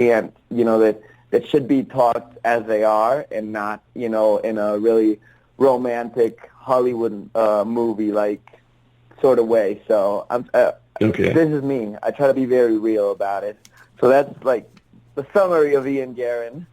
and that should be taught as they are, and not in a really romantic Hollywood movie like sort of way. So Okay. This is me. I try to be very real about it. So that's like the summary of Ian Guerin.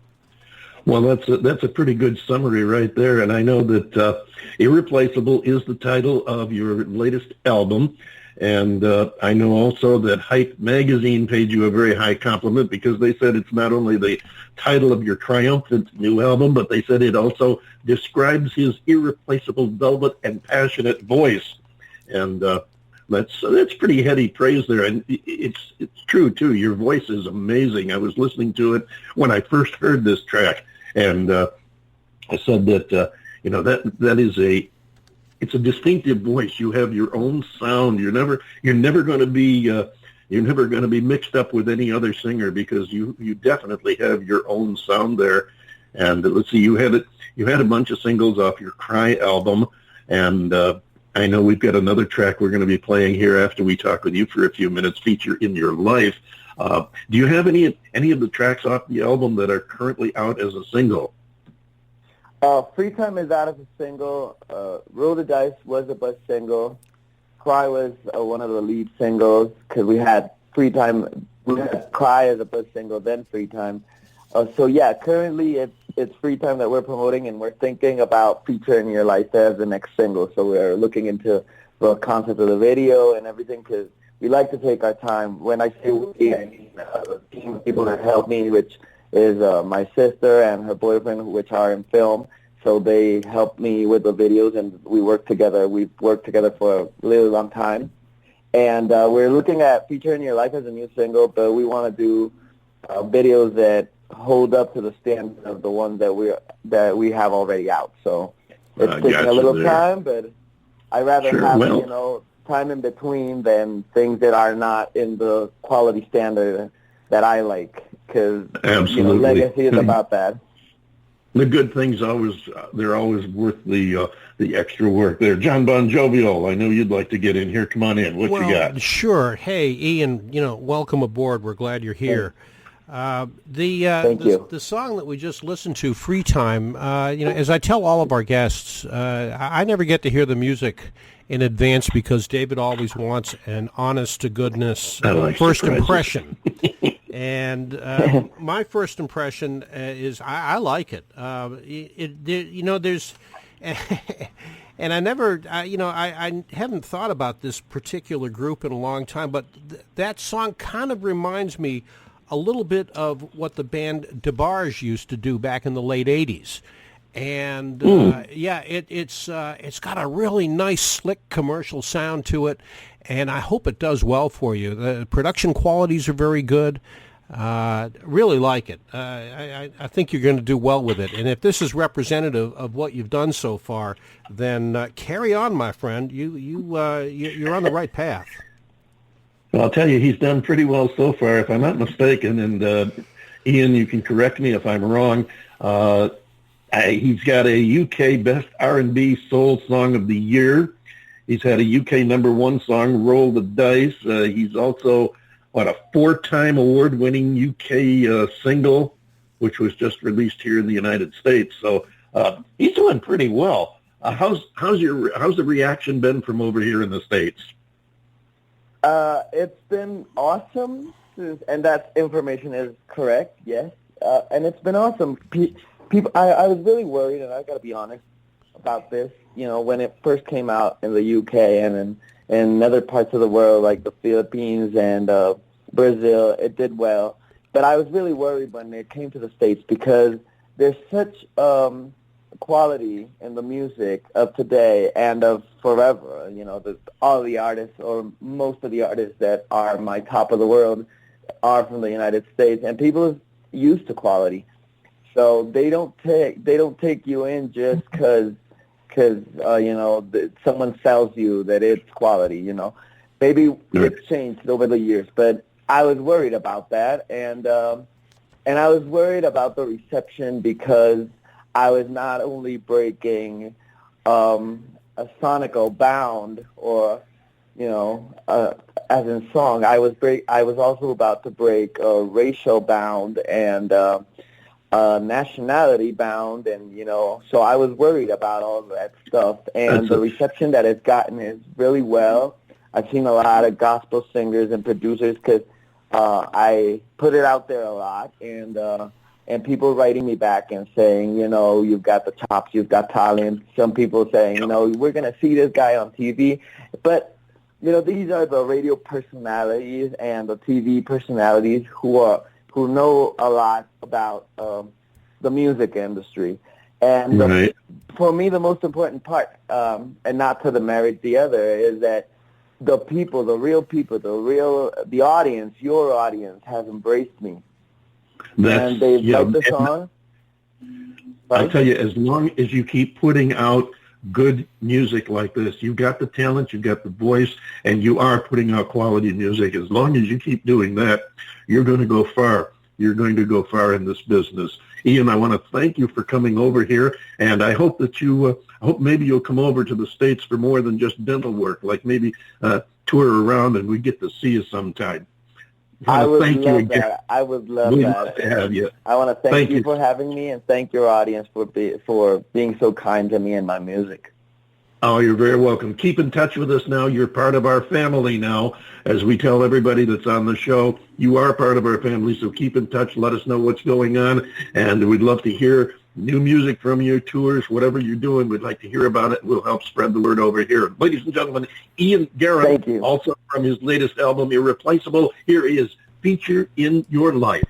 Well, that's a pretty good summary right there, and I know that Irreplaceable is the title of your latest album, and I know also that Hype magazine paid you a very high compliment because they said it's not only the title of your triumphant new album, but they said it also describes his irreplaceable velvet and passionate voice, and that's pretty heady praise there, and it's true too. Your voice is amazing. I was listening to it when I first heard this track. And I said that that is it's a distinctive voice. You have your own sound. You're never going to be mixed up with any other singer because you definitely have your own sound there. And let's see, you had a bunch of singles off your Cry album, and I know we've got another track we're going to be playing here after we talk with you for a few minutes. Feature in Your Life. Do you have any of the tracks off the album that are currently out as a single? Free Time is out as a single. Roll the Dice was a buzz single. Cry was one of the lead singles because we had Free Time. We had Cry as a buzz single, then Free Time. So yeah, currently it's Free Time that we're promoting, and we're thinking about Feature in Your Life as the next single. So we're looking into the concept of the video and everything because we like to take our time. When I say we, I mean a team of people that help me, which is my sister and her boyfriend, which are in film. So they help me with the videos, and we work together. We've worked together for a really long time. And we're looking at Feature in Your Life as a new single, but we want to do videos that hold up to the standard of the ones that we have already out. So it's taking a little time, but I'd rather have, time in between than things that are not in the quality standard that I like, because legacy is about that. The good things they're always worth the extra work there. John Bon Jovial, I know you'd like to get in here. Come on in. What you got? Sure. Hey, Ian, welcome aboard. We're glad you're here. Thank you. The song that we just listened to, Free Time, as I tell all of our guests, I never get to hear the music in advance because David always wants an honest-to-goodness first impression. And my first impression is I like it. There's... And I never, I haven't thought about this particular group in a long time, but that song kind of reminds me a little bit of what the band DeBarge used to do back in the late 80s. And, it's got a really nice, slick commercial sound to it, and I hope it does well for you. The production qualities are very good. Really like it. I think you're going to do well with it. And if this is representative of what you've done so far, then carry on, my friend. You're on the right path. Well, I'll tell you, he's done pretty well so far, if I'm not mistaken. And Ian, you can correct me if I'm wrong. He's got a UK Best R&B Soul Song of the Year. He's had a UK #1 song, Roll the Dice. He's also a 4-time award-winning UK single, which was just released here in the United States. So he's doing pretty well. How's the reaction been from over here in the States? It's been awesome, and that information is correct. Yes, and it's been awesome. People, I was really worried, and I got to be honest about this. When it first came out in the UK and in other parts of the world, like the Philippines and Brazil, it did well. But I was really worried when it came to the States because there's such quality in the music of today and of forever. All the artists, or most of the artists that are my top of the world, are from the United States, and people are used to quality. So they don't take you in just because someone sells you that it's quality. Maybe it's changed over the years, but I was worried about that, and I was worried about the reception because I was not only breaking a sonical bound or as in song. I was also about to break racial bound and nationality bound, and so I was worried about all that stuff. And the reception that it's gotten is really well. I've seen a lot of gospel singers and producers because I put it out there a lot, and people writing me back and saying, you've got the chops, you've got talent. Some people saying, we're going to see this guy on TV. But, these are the radio personalities and the TV personalities who know a lot about the music industry. And for me, the most important part, and not to the marriage the other, is that the people, the real people, the audience, your audience has embraced me. And they've liked the song. I'll tell you, as long as you keep putting out good music like this, you've got the talent, you've got the voice, and you are putting out quality music. As long as you keep doing that, you're going to go far. You're going to go far in this business. Ian, I want to thank you for coming over here, and I hope that I hope maybe you'll come over to the States for more than just dental work, like maybe tour around and we get to see you sometime. I would love that. I would love We'd that. love to have you. I want to thank you for having me, and thank your audience for being so kind to me and my music. Oh, you're very welcome. Keep in touch with us now. You're part of our family now. As we tell everybody that's on the show, you are part of our family, so keep in touch. Let us know what's going on, and we'd love to hear new music from your tours, whatever you're doing. We'd like to hear about it. We'll help spread the word over here. Ladies and gentlemen, Ian Guerin, also from his latest album, Irreplaceable. Here is Feature in Your Life.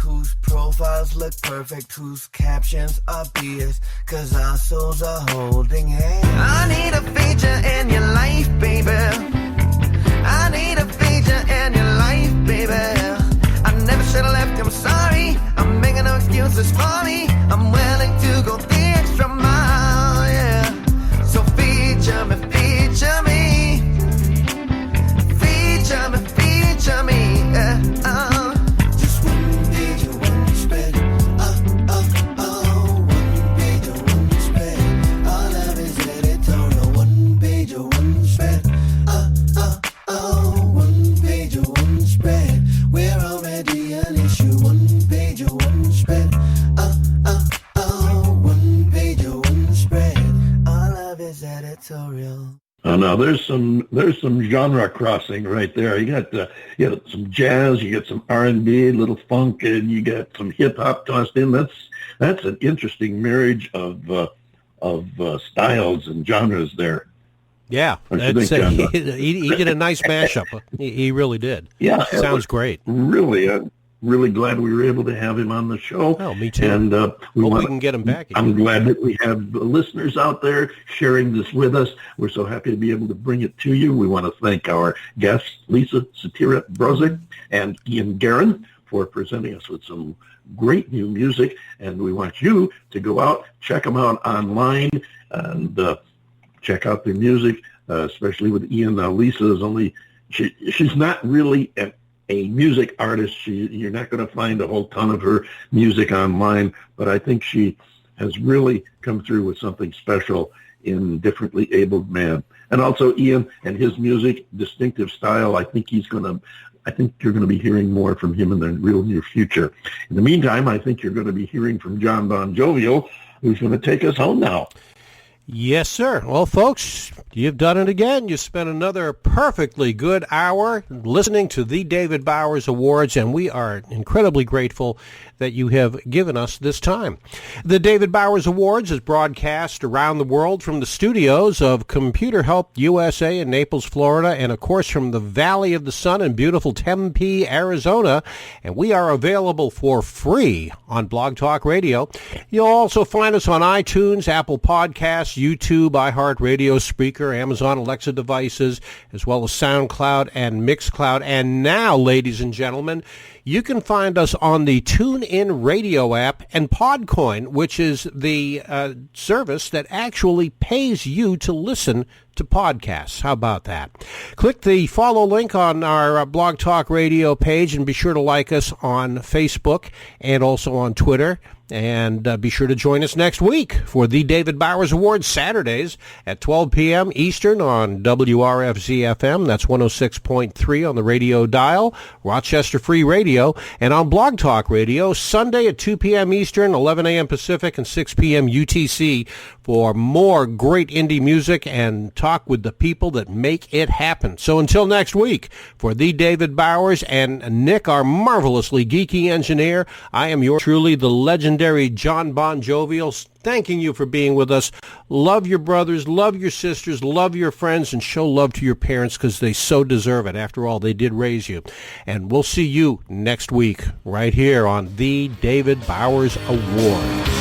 Whose profiles look perfect, whose captions are BS, 'cause our souls are holding hands. I need a feature in your life, baby. I need a feature in your life, baby. I never should have left, I'm sorry. I'm making no excuses for me. I'm willing to go the extra mile, yeah. So feature me, feature me. Feature me, feature me, yeah. We're already territorial. Oh, no, there's some genre crossing right there. You got some jazz, you got some R&B, a little funk, and you got some hip hop tossed in. That's an interesting marriage of styles and genres there. Yeah, he did a nice mashup. He really did. Yeah, sounds great. Really, really glad we were able to have him on the show. Oh, me too. And we can get him back again. I'm glad that we have listeners out there sharing this with us. We're so happy to be able to bring it to you. We want to thank our guests, Lisa Satira-Brozek and Ian Guerin, for presenting us with some great new music. And we want you to go out, check them out online, and check out their music, especially with Ian. Now, Lisa is she's not really a music artist. You're not going to find a whole ton of her music online, but I think she has really come through with something special in Differently Abled Man. And also Ian and his music, distinctive style. I think you're going to be hearing more from him in the real near future. In the meantime, I think you're going to be hearing from John Bon Jovial, who's going to take us home now. Yes, sir. Well, folks, you've done it again. You spent another perfectly good hour listening to the David Bowers Awards, and we are incredibly grateful that you have given us this time. The David Bowers Awards is broadcast around the world from the studios of Computer Help USA in Naples, Florida, and, of course, from the Valley of the Sun in beautiful Tempe, Arizona. And we are available for free on Blog Talk Radio. You'll also find us on iTunes, Apple Podcasts, YouTube, iHeartRadio, Spreaker, Amazon Alexa devices, as well as SoundCloud and Mixcloud. And now, ladies and gentlemen, you can find us on the TuneIn Radio app and Podcoin, which is the service that actually pays you to listen to podcasts. How about that? Click the follow link on our Blog Talk Radio page and be sure to like us on Facebook and also on Twitter. And be sure to join us next week for the David Bowers Awards Saturdays at 12 p.m. Eastern on WRFZ-FM. That's 106.3 on the radio dial, Rochester Free Radio, and on Blog Talk Radio Sunday at 2 p.m. Eastern, 11 a.m. Pacific, and 6 p.m. UTC for more great indie music and talk with the people that make it happen. So until next week, for the David Bowers and Nick, our marvelously geeky engineer, I am yours truly, the legendary John Bon Jovial, thanking you for being with us. Love your brothers, love your sisters, love your friends, and show love to your parents because they so deserve it. After all, they did raise you. And we'll see you next week right here on the David Bowers Awards.